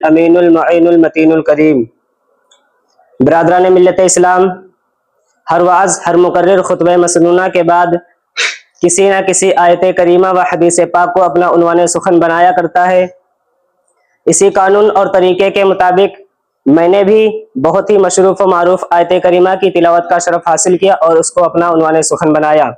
امین المعین المتین الکریم۔ برادران ملت اسلام، ہر واعظ ہر مقرر خطبہ مسنونہ کے بعد کسی نہ کسی آیت کریمہ و حدیث پاک کو اپنا عنوان سخن بنایا کرتا ہے۔ اسی قانون اور طریقے کے مطابق میں نے بھی بہت ہی مشروف و معروف آیت کریمہ کی تلاوت کا شرف حاصل کیا اور اس کو اپنا عنوان سخن بنایا۔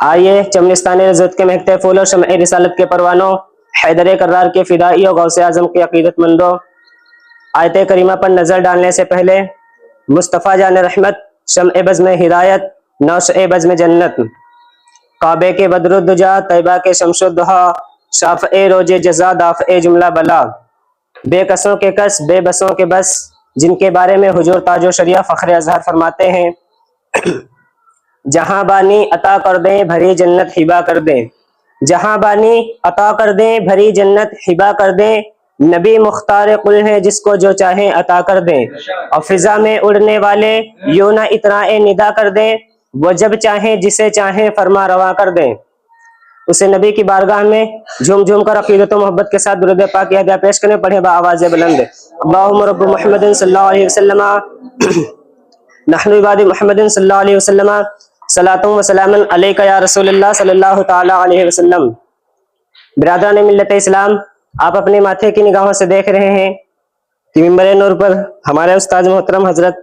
آئیے چمنستان رضوت کے مہکتے پھول اور شمع رسالت کے پروانوں، حیدر کرار کے فدائی اور غوث اعظم کے عقیدت مندوں، آیت کریمہ پر نظر ڈالنے سے پہلے مصطفیٰ جان رحمت، شمع بزم ہدایت، نوشع بزم جنت، کعبے کے بدر الدجا، طیبہ کے شمس الضحیٰ، شافع روز جزا، دافع جملہ بلا، بے کسوں کے کس، بے بسوں کے بس، جن کے بارے میں حضور تاج و شریعہ فخر اظہر فرماتے ہیں، جہاں بانی عطا کر دیں بھری جنت ہبا کر دیں، جہاں بانی عطا کر دیں بھری جنت ہبا کر دیں، نبی مختار قل ہے جس کو جو چاہیں عطا کر دیں، اور فضا میں اڑنے والے یوں نہ اترائے ندا کر دیں، وہ جب چاہیں جسے چاہیں فرما روا کر دیں۔ اسے نبی کی بارگاہ میں جھوم جھوم کر عقیدت و محبت کے ساتھ درود پاک کی ہدیہ پیش کریں، پڑھیں بآواز بلند، اللہم رب محمد صلی اللہ علیہ وسلم، نحن عباد محمد صلی اللہ علیہ وسلم، صلاۃ و سلام علیک یا رسول اللہ صلی اللہ تعالی علیہ وسلم۔ برادران ملت اسلام، آپ اپنے ماتھے کی نگاہوں سے دیکھ رہے ہیں کہ منبر نور پر ہمارے استاد محترم حضرت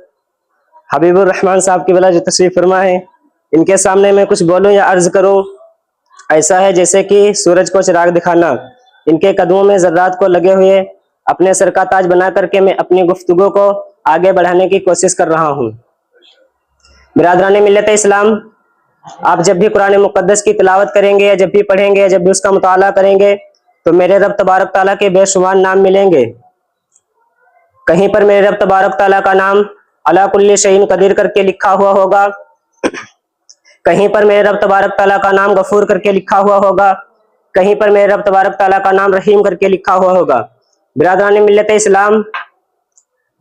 حبیب الرحمن صاحب کی بلا جو تشریف فرما ہے، ان کے سامنے میں کچھ بولوں یا عرض کروں ایسا ہے جیسے کہ سورج کو چراغ دکھانا۔ ان کے قدموں میں ذرات کو لگے ہوئے اپنے سر کا تاج بنا کر کے میں اپنی گفتگو کو آگے بڑھانے کی کوشش کر رہا ہوں۔ برادران ملت اسلام، آپ جب بھی قرآن مقدس کی تلاوت کریں گے یا جب بھی پڑھیں گے یا جب بھی اس کا مطالعہ کریں گے تو میرے رب تبارک تعالیٰ کے بے شمار نام ملیں گے۔ کہیں پر میرے رب تبارک تعالیٰ کا نام علی کل شیء قدیر کر کے لکھا ہوا ہوگا، کہیں پر میرے رب تبارک تعالیٰ کا نام غفور کر کے لکھا ہوا ہوگا، کہیں پر میرے رب تبارک تعالیٰ کا نام رحیم کر کے لکھا ہوا ہوگا۔ برادران ملت اسلام،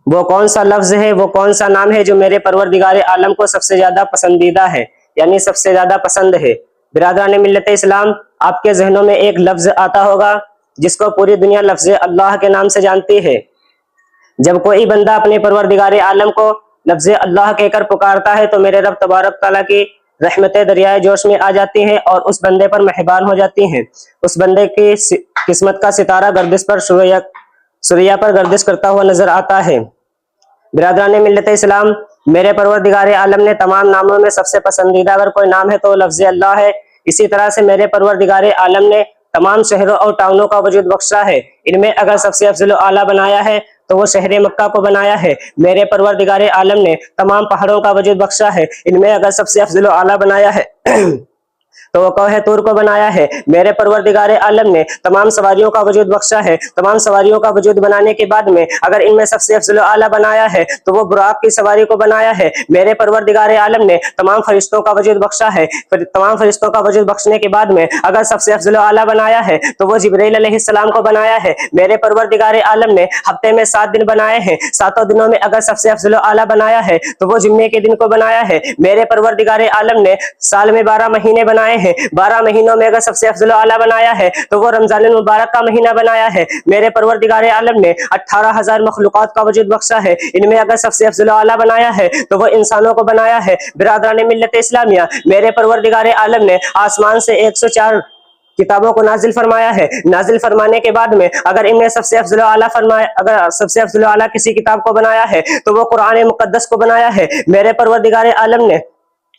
وہ کون سا لفظ ہے، وہ کون سا نام ہے جو میرے پروردگار عالم کو سب سے زیادہ پسندیدہ ہے، یعنی سب سے زیادہ پسند ہے؟ برادران ملت اسلام، آپ کے ذہنوں میں ایک لفظ آتا ہوگا جس کو پوری دنیا لفظ اللہ کے نام سے جانتی ہے۔ جب کوئی بندہ اپنے پروردگار عالم کو لفظ اللہ کہہ کر پکارتا ہے تو میرے رب تبارک تعالیٰ کی رحمتیں دریائے جوش میں آ جاتی ہیں اور اس بندے پر مہربان ہو جاتی ہیں۔ اس بندے کی قسمت کا ستارہ گردش پر سریا پر گردش کرتا ہوا نظر آتا ہے۔ برادران ملت اسلام، میرے پروردگار عالم نے تمام ناموں میں سب سے پسندیدہ اگر کوئی نام ہے تو لفظ اللہ ہے۔ اسی طرح سے میرے پروردگار عالم نے تمام شہروں اور ٹاؤنوں کا وجود بخشا ہے، ان میں اگر سب سے افضل و اعلیٰ بنایا ہے تو وہ شہر مکہ کو بنایا ہے۔ میرے پروردگار عالم نے تمام پہاڑوں کا وجود بخشا ہے، ان میں اگر سب سے افضل و اعلیٰ بنایا ہے تو وہ کوہ طور کو بنایا ہے۔ میرے پروردگار عالم نے تمام سواریوں کا وجود بخشا ہے، تمام سواریوں کا وجود بنانے کے بعد میں اگر ان میں سب سے افضل و اعلیٰ بنایا ہے تو وہ براق کی سواری کو بنایا ہے۔ میرے پروردگار عالم نے تمام فرشتوں کا وجود بخشا ہے، تمام فرشتوں کا وجود بخشنے کے بعد میں اگر سب سے افضل و اعلیٰ بنایا ہے تو وہ جبرائیل علیہ السلام کو بنایا ہے۔ میرے پروردگار عالم نے ہفتے میں 7 دن بنائے ہیں، 7 دنوں میں اگر سب سے افضل و اعلیٰ بنایا ہے تو وہ جمعے کے دن کو بنایا ہے۔ میرے پروردگار عالم نے سال میں 12 مہینے بنائے ہیں، 12 مہینوں میں اگر سب سے افضل و اعلیٰ بنایا ہے تو وہ رمضان المبارک کا مہینہ بنایا ہے۔ میرے پروردگار عالم نے 18,000 مخلوقات کا وجود بخشا ہے، ان میں اگر سب سے افضل و اعلیٰ بنایا ہے تو وہ انسانوں کو بنایا ہے۔ برادران ملت اسلامیہ، میرے پروردگار عالم نے آسمان سے 104 کتابوں کو نازل فرمایا ہے۔ نازل فرمانے کے بعد میں اگر ان میں سب سے افضل و اعلیٰ اگر سب سے افضل و اعلیٰ کسی کتاب کو بنایا ہے تو وہ قرآن مقدس کو بنایا ہے۔ میرے پروردگار عالم نے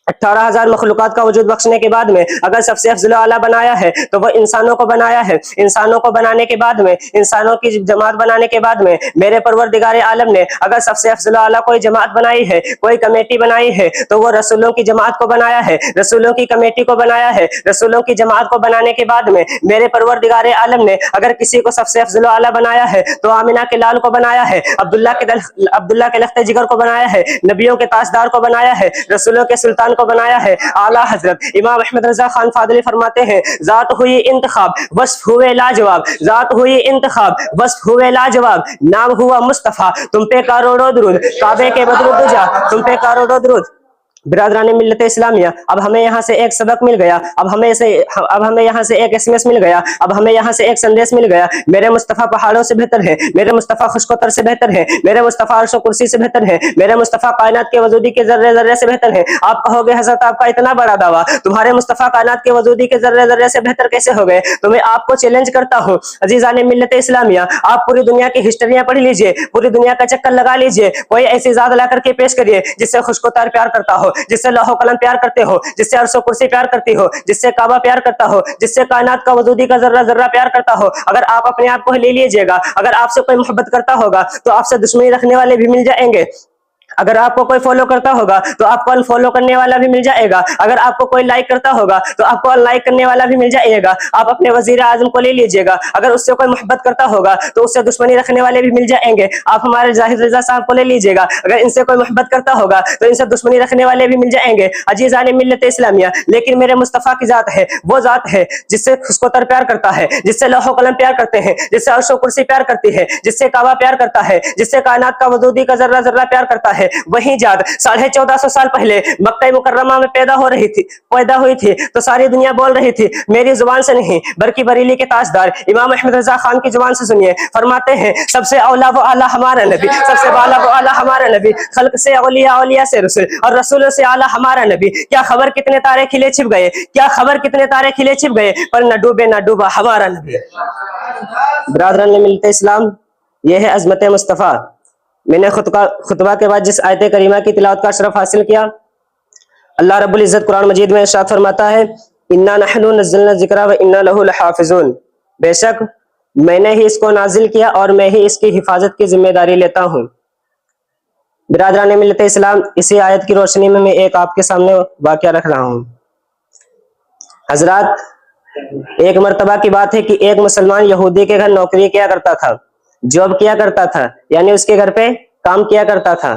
18,000 مخلوقات کا وجود بخشنے کے بعد میں اگر سب سے افضل و اعلیٰ بنایا ہے تو وہ انسانوں کو بنایا ہے۔ انسانوں کو بنانے کے بعد میں، انسانوں کی جماعت بنانے کے بعد میں میرے پروردگار عالم نے اگر سب سے افضل و اعلیٰ کوئی جماعت بنائی ہے، کوئی کمیٹی بنائی ہے تو وہ رسولوں کی جماعت کو بنایا ہے، رسولوں کی کمیٹی کو بنایا ہے۔ رسولوں کی جماعت کو بنانے کے بعد میں میرے پروردگار عالم نے اگر کسی کو سب سے افضل و اعلیٰ بنایا ہے تو آمنہ کے لال کو بنایا ہے، عبداللہ کے لخت جگر کو بنایا ہے، نبیوں کے تاجدار کو بنایا ہے، رسولوں کے سلطان کو بنایا ہے۔ اعلیٰ حضرت امام احمد رضا خان فاضلی فرماتے ہیں، ذات ہوئی انتخاب وصف ہوئے لاجواب، ذات ہوئی انتخاب وصف ہوئے لاجواب، نام ہوا مصطفیٰ تم پہ کروڑوں درود، کعبے کے بدر الدجا تم پہ کروڑوں درود۔ برادران ملت اسلامیہ، اب ہمیں یہاں سے ایک سبق مل گیا، اب ہمیں یہاں سے ایک SMS مل گیا، اب ہمیں یہاں سے ایک سندیش مل گیا. میرے مصطفیٰ پہاڑوں سے بہتر ہے، میرے مصطفیٰ خشکوتر سے بہتر ہے، میرے مصطفیٰ عرش و کرسی سے بہتر ہے، میرے مصطفیٰ کائنات کے وجودی کے ذرے ذرے سے بہتر ہے. آپ کہو گے حضرت آپ کا اتنا بڑا دعویٰ، تمہارے مصطفیٰ کائنات کے وجودی کے ذرے ذرے سے بہتر کیسے ہو گئے؟ تو میں آپ کو چیلنج کرتا ہوں عزیزان ملت اسلامیہ، آپ پوری دنیا کی ہسٹریاں پڑھ لیجئے، پوری دنیا کا چکر لگا لیجئے، کوئی ایسی ذات لا کر کے پیش کریے جس سے خشکوتر پیار کرتا ہو، جس سے لوح و قلم پیار کرتے ہو، جس سے عرش و کرسی پیار کرتی ہو، جس سے کعبہ پیار کرتا ہو، جس سے کائنات کا وجودی کا ذرہ ذرہ پیار کرتا ہو. اگر آپ اپنے آپ کو لے لیجئے گا، اگر آپ سے کوئی محبت کرتا ہوگا تو آپ سے دشمنی رکھنے والے بھی مل جائیں گے. اگر آپ کو کوئی فالو کرتا ہوگا تو آپ کو انفالو کرنے والا بھی مل جائے گا. اگر آپ کو کوئی لائک کرتا ہوگا تو آپ کو ان لائک کرنے والا بھی مل جائے گا. آپ اپنے وزیر اعظم کو لے لیجئے گا، اگر اس سے کوئی محبت کرتا ہوگا تو اس سے دشمنی رکھنے والے بھی مل جائیں گے. آپ ہمارے ظاہر رضا صاحب کو لے لیجئے گا، اگر ان سے کوئی محبت کرتا ہوگا تو ان سے دشمنی رکھنے والے بھی مل جائیں گے. عزیزان ملت اسلامیہ، لیکن میرے مصطفیٰ کی ذات ہے، وہ ذات ہے جس سے خشکوتر پیار کرتا ہے، جس سے لوح و قلم پیار کرتے ہیں، جس سے عرش و کرسی پیار کرتی ہے، جس سے کعبہ پیار کرتا ہے، جس سے کائنات کا وجودی کا ذرہ ذرہ پیار کرتا ہے. وہی ذات 1450 سال پہلے مکہ مکرمہ میں پیدا ہوئی تھی تو ساری دنیا بول رہی تھی، میری زبان سے نہیں بلکہ بریلی کے تاجدار امام احمد رضا خان کی زبان سے سنیے. فرماتے ہیں سب سے اولا و اعلیٰ ہمارا نبی، سب سے بالا و اعلیٰ ہمارا نبی، خلق سے اولیاء، اولیاء سے رسول، اور رسولوں سے اعلیٰ ہمارا نبی. کیا خبر کتنے تارے کھلے چھپ گئے، کیا خبر کتنے تارے کھلے چھپ گئے، پر نہ ڈوبے نہ ڈوبا ہمارا نبی. برادران ملت اسلام، یہ ہے عظمت مصطفیٰ. میں نے خطبہ کے بعد جس آیت کریمہ کی تلاوت کا شرف حاصل کیا، اللہ رب العزت قرآن مجید میں ارشاد فرماتا ہے اِنَّا نَحْنُ نَزَّلْنَا الذِّكْرَ وَإِنَّا لَهُ لَحَافِظُونَ، بے شک میں نے ہی اس کو نازل کیا اور میں ہی اس کی حفاظت کی ذمہ داری لیتا ہوں. برادران ملت اسلام، اسی آیت کی روشنی میں ایک آپ کے سامنے واقعہ رکھ رہا ہوں. حضرات، ایک مرتبہ کی بات ہے کہ ایک مسلمان یہودی کے گھر نوکری کیا کرتا تھا، جاب کیا کرتا تھا، یعنی اس کے گھر پہ کام کیا کرتا تھا.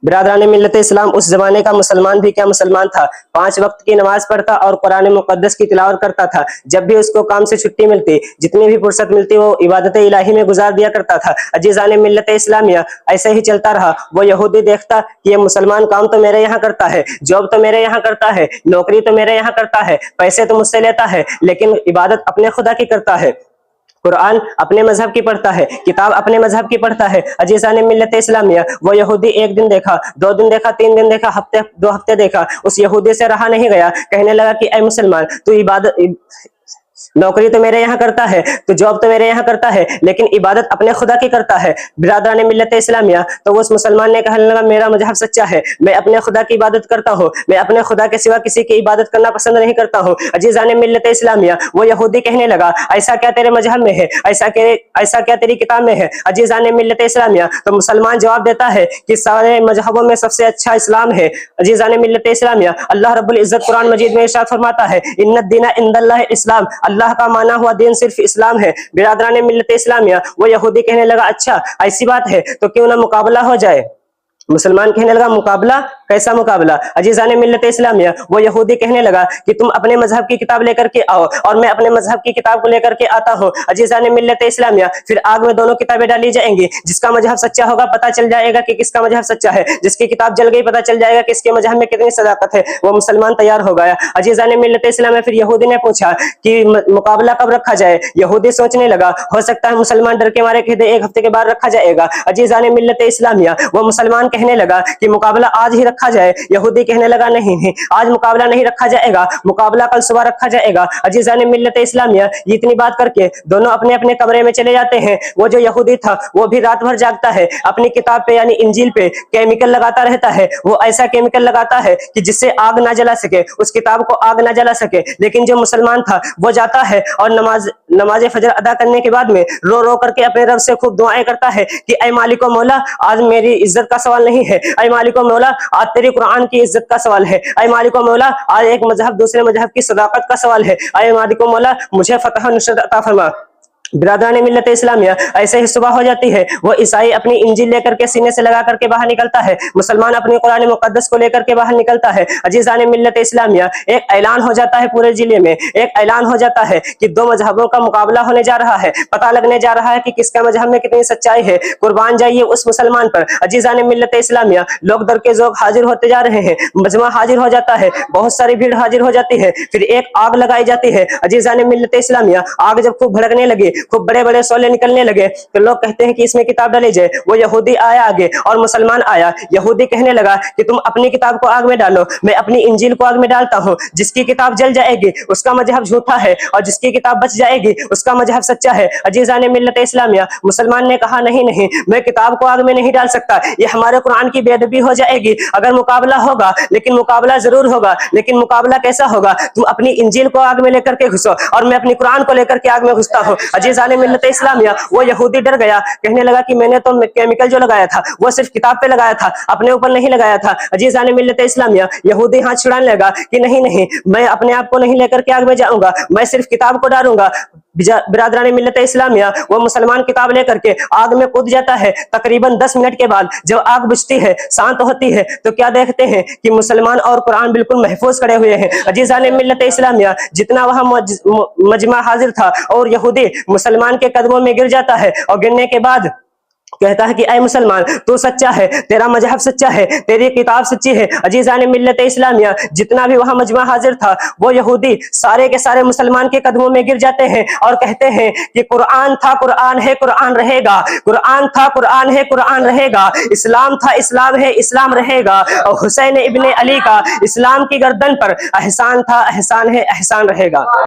برادران ملت اسلام، اس زمانے کا مسلمان بھی کیا مسلمان تھا، 5 وقت کی نماز پڑھتا اور قرآن مقدس کی تلاوت کرتا تھا. جب بھی اس کو کام سے چھٹی ملتی، جتنی بھی فرصت ملتی، وہ عبادت الہی میں گزار دیا کرتا تھا. عزیزان ملت اسلامیہ، ایسے ہی چلتا رہا. وہ یہودی دیکھتا کہ یہ مسلمان کام تو میرے یہاں کرتا ہے، جاب تو میرے یہاں کرتا ہے، نوکری تو میرے یہاں کرتا ہے، پیسے تو مجھ سے لیتا ہے، لیکن عبادت اپنے خدا کی کرتا ہے، قرآن اپنے مذہب کی پڑھتا ہے، کتاب اپنے مذہب کی پڑھتا ہے. عزیزان ملت اسلامیہ، وہ یہودی 1 دن دیکھا، 2 دن دیکھا، 3 دن دیکھا، 2 ہفتے دیکھا. اس یہودی سے رہا نہیں گیا، کہنے لگا کہ اے مسلمان، تو نوکری تو میرے یہاں کرتا ہے، تو جاب تو میرے یہاں کرتا ہے، لیکن عبادت اپنے خدا کی کرتا ہے. برادران ملت اسلامیہ، تو اس مسلمان نے کہنے لگا میرا مذہب سچا ہے، میں اپنے خدا کی عبادت کرتا ہوں، میں اپنے خدا کے سوا کسی کی عبادت کرنا پسند نہیں کرتا ہوں. عزیزان ملت اسلامیہ، وہ یہودی کہنے لگا ایسا کیا تیرے مذہب میں ہے، ایسا کیا تیری کتاب میں ہے. عزیزان ملت اسلامیہ، تو مسلمان جواب دیتا ہے کہ سارے مذہبوں میں سب سے اچھا اسلام ہے. عزیزان ملت اسلامیہ، اللہ رب العزت قرآن مجید میں ارشاد فرماتا ہے ان الدین عند اللہ اسلام، اللہ کا مانا ہوا دین صرف اسلام ہے. برادران ملت اسلامیہ، وہ یہودی کہنے لگا اچھا ایسی بات ہے تو کیوں نہ مقابلہ ہو جائے. مسلمان کہنے لگا مقابلہ، کیسا مقابلہ. عزیزان ملت اسلامیہ، وہ یہودی کہنے لگا کہ تم اپنے مذہب کی کتاب لے کر کے آؤ اور میں اپنے مذہب کی کتاب کو لے کر کے آتا ہوں. عزیزان ملت اسلامیہ، پھر آگ میں دونوں کتابیں ڈالی جائیں گی. جس کا مذہب سچا ہوگا پتہ چل جائے گا کہ کس کا مذہب سچا ہے، جس کی کتاب جل گئی پتہ چل جائے گا کہ اس کے مذہب میں کتنی صداقت ہے. وہ مسلمان تیار ہو گیا. عزیزان ملت اسلامیہ، پھر یہودی نے پوچھا کہ مقابلہ کب رکھا جائے. یہودی سوچنے لگا، ہو سکتا ہے مسلمان ڈر کے مارے کہہ دے 1 ہفتے کے بعد رکھا جائے گا. عزیزان ملت اسلامیہ، وہ مسلمان کہنے لگا کہ مقابلہ آج ہی رکھا جائے. یہودی کہنے لگا نہیں، آج مقابلہ نہیں رکھا جائے گا، مقابلہ کل صبح رکھا جائے گا. عزیزان ملت اسلامیہ، اتنی بات کر کے دونوں اپنے اپنے کمرے میں چلے جاتے ہیں. وہ جو یہودی تھا وہ بھی رات بھر جاگتا ہے، اپنی کتاب پہ یعنی انجیل پہ کیمیکل لگاتا رہتا ہے. وہ ایسا کیمیکل لگاتا ہے کہ جس سے آگ نہ جلا سکے، اس کتاب کو آگ نہ جلا سکے. لیکن جو مسلمان تھا وہ جاتا ہے اور نماز فجر ادا کرنے کے بعد میں رو رو کر کے اپنے رب سے خوب دعائیں کرتا ہے کہ اے مالک و مولا، آج میری عزت کا سوال نہیں ہے، اے مالک و مولا آج تیری قرآن کی عزت کا سوال ہے، اے مالک و مولا آج ایک مذہب دوسرے مذہب کی صداقت کا سوال ہے، اے مالک و مولا مجھے فتح و نصرت عطا فرما. برادران ملت اسلامیہ ایسے ہی صبح ہو جاتی ہے، وہ عیسائی اپنی انجیل لے کر کے سینے سے لگا کر کے باہر نکلتا ہے، مسلمان اپنی قرآن مقدس کو لے کر کے باہر نکلتا ہے۔ عزیزان ملت اسلامیہ، ایک اعلان ہو جاتا ہے پورے ضلع میں، ایک اعلان ہو جاتا ہے کہ دو مذہبوں کا مقابلہ ہونے جا رہا ہے، پتہ لگنے جا رہا ہے کہ کس کا مذہب میں کتنی سچائی ہے، قربان جائیے اس مسلمان پر۔ عزیزان ملت اسلامیہ، لوگ در کے ذوق حاضر ہوتے جا رہے ہیں، مجمع حاضر ہو جاتا ہے، بہت ساری بھیڑ حاضر ہو جاتی ہے، پھر ایک آگ لگائی جاتی ہے۔ عزیزان ملت اسلامیہ، آگ جب خوب بھڑکنے لگی، خوب بڑے بڑے شعلے نکلنے لگے تو لوگ کہتے ہیں کہ اس میں کتاب ڈالی جائے۔ وہ یہودی آیا آگے اور مسلمان آیا، یہودی کہنے لگا کہ تم اپنی کتاب کو آگ میں ڈالو، میں اپنی انجیل کو آگ میں ڈالتا ہوں، جس کی کتاب جل جائے گی اس کا مذہب جھوٹا ہے اور جس کی کتاب بچ جائے گی اس کا مذہب سچا ہے۔ عزیزان ملت اسلامیہ، مسلمان نے کہا نہیں نہیں، میں کتاب کو آگ میں نہیں ڈال سکتا، یہ ہمارے قرآن کی بے ادبی ہو جائے گی۔ اگر مقابلہ ہوگا، لیکن مقابلہ ضرور ہوگا، لیکن مقابلہ کیسا ہوگا؟ تم اپنی انجیل کو آگ میں لے کر کے گھسو اور میں اپنی قرآن کو لے کر کے آگ میں گھستا ہوں۔ عزیزان ملت اسلامیہ، وہ یہودی ڈر گیا، کہنے لگا کہ میں نے تو کیمیکل جو لگایا تھا وہ صرف کتاب پہ لگایا تھا، اپنے اوپر نہیں لگایا تھا۔ عزیزان ملت اسلامیہ، یہودی ہاتھ چھڑانے لگا کہ نہیں نہیں، میں اپنے آپ کو نہیں لے کر کے آگ میں جاؤں گا، میں صرف کتاب کو ڈالوں گا۔ برادران ملت اسلامیہ، وہ مسلمان کتاب لے کر کے آگ میں کود جاتا ہے۔ تقریباً 10 منٹ کے بعد جب آگ بجھتی ہے، شانت ہوتی ہے، تو کیا دیکھتے ہیں کہ مسلمان اور قرآن بالکل محفوظ کھڑے ہوئے ہیں۔ عزیزان ملت اسلامیہ، جتنا وہاں مجمع حاضر تھا اور یہودی مسلمان کے قدموں میں گر جاتا ہے اور گرنے کے بعد کہتا ہے کہ اے مسلمان، تو سچا ہے، تیرا مذہب سچا ہے، تیری کتاب سچی ہے۔ عزیزان ملت اسلامیہ، جتنا بھی وہاں مجمع حاضر تھا وہ یہودی سارے کے سارے مسلمان کے قدموں میں گر جاتے ہیں اور کہتے ہیں کہ قرآن تھا، قرآن ہے، قرآن رہے گا، قرآن تھا، قرآن ہے، قرآن رہے گا، اسلام تھا، اسلام ہے، اسلام رہے گا، اور حسین ابن علی کا اسلام کی گردن پر احسان تھا، احسان ہے، احسان رہے گا۔